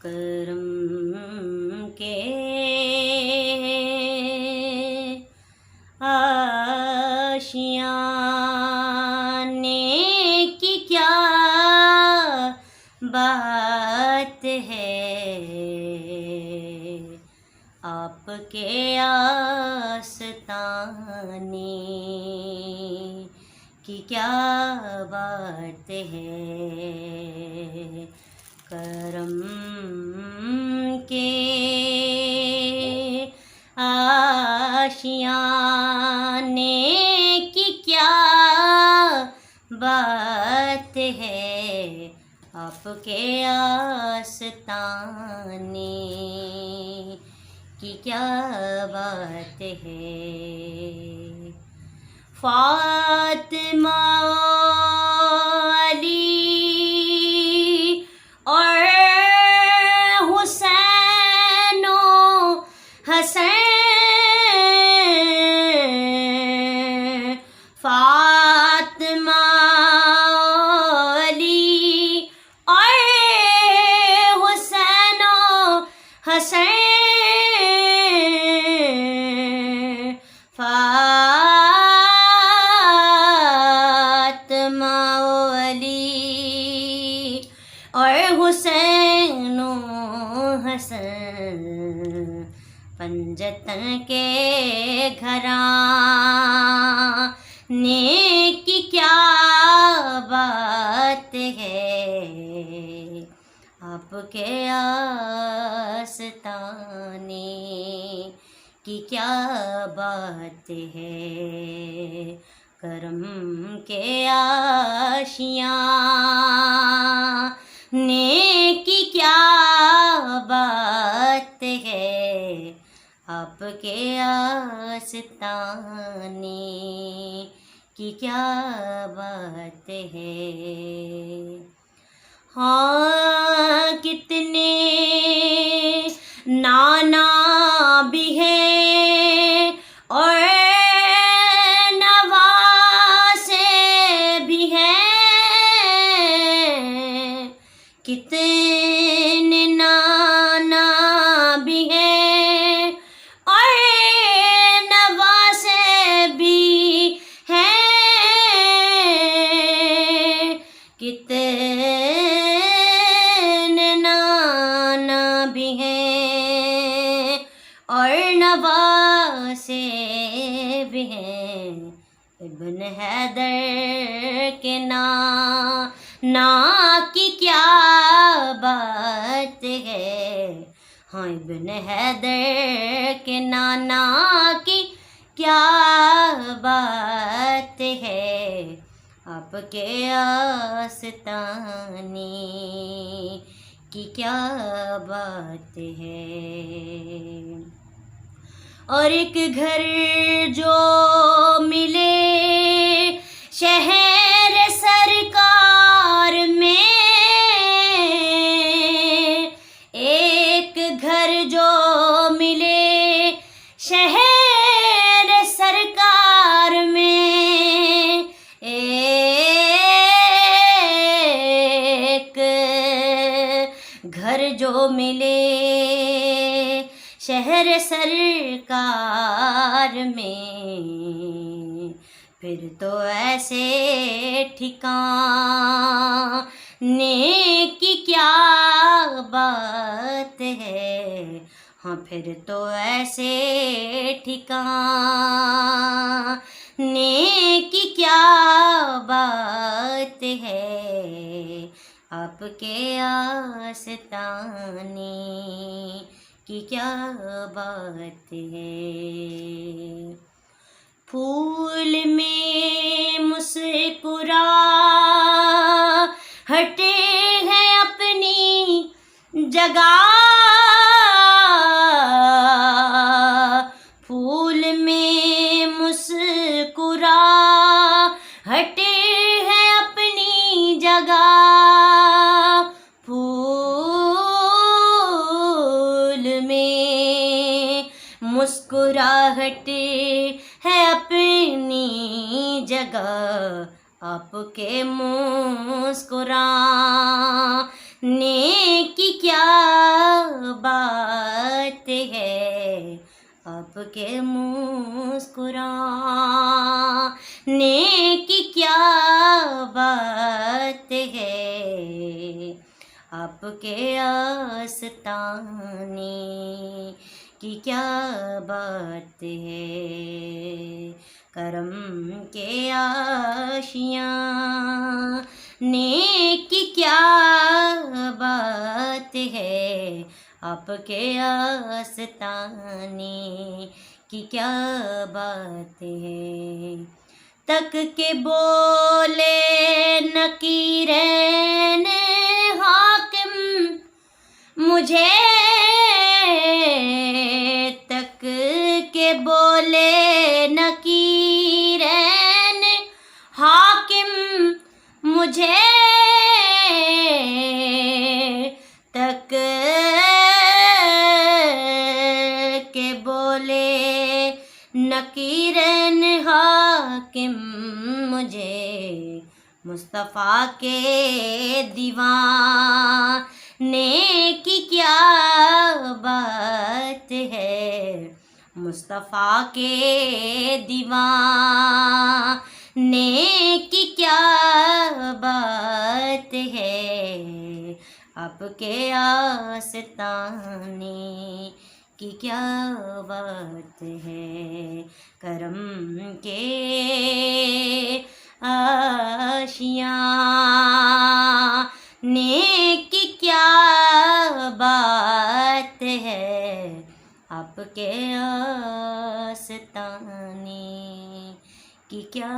करम के आशियाने की क्या बात है, आपके आस्ताने की क्या बात है। करम के आशियाने की क्या बात है, आपके आस्ताने की क्या बात है। फातिमा अली और हुसैनो हसन, फातिमा अली और हुसैनो हसन, फातिमा अली और हुसैनो हसन, पंजतन के घराने की क्या बात है, आपके आस्ताने की क्या बात है। करम के आशियाने की क्या बात है, आपके आस्ताने की क्या बात है। हाँ कितने नाना भी हैं और नवासे भी हैं, कितने नाना भी हैं और नवासे भी हैं, कितने नाना भी हैं और नवासे भी हैं। इब्न हैदर के ना की क्या बात है, हाँ इब्न हैदर के नाना की क्या बात है, आपके आस्ताने की क्या बात है। और एक घर जो मिले शहर सरकार में, एक घर जो मिले शहर सरकार में, एक घर जो मिले शहर सरकार में, फिर तो ऐसे ठिकाने की क्या बात है, हाँ फिर तो ऐसे ठिकाने की क्या बात है, आपके आस्ताने की क्या बात है। फूल में मुस्कुराहटे हैं अपनी जगह, फूल में मुस्कुराहटे हैं अपनी जगह, मुस्कुराहट है अपनी जगह, आपके मुस्कुराने की क्या आपके मुस्कुराने की क्या बात है, आपके आस्ताने की क्या बात है। करम के आशियाने की क्या बात है, आपके आस्ताने की क्या बात है। तक के बोले नकीरैन हाकिम मुझे, तक के बोले नकीरैन हाकिम मुझे, तक के बोले नकीरैन हाकिम मुझे, मुस्तफ़ा के दीवाने की क्या बात है, मुस्तफ़ा के दीवाने की क्या बात है, आपके आस्ताने की क्या बात है। करम के आशियाने की क्या बात है, आपके आस्ताने की क्या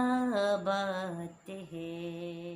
बात है।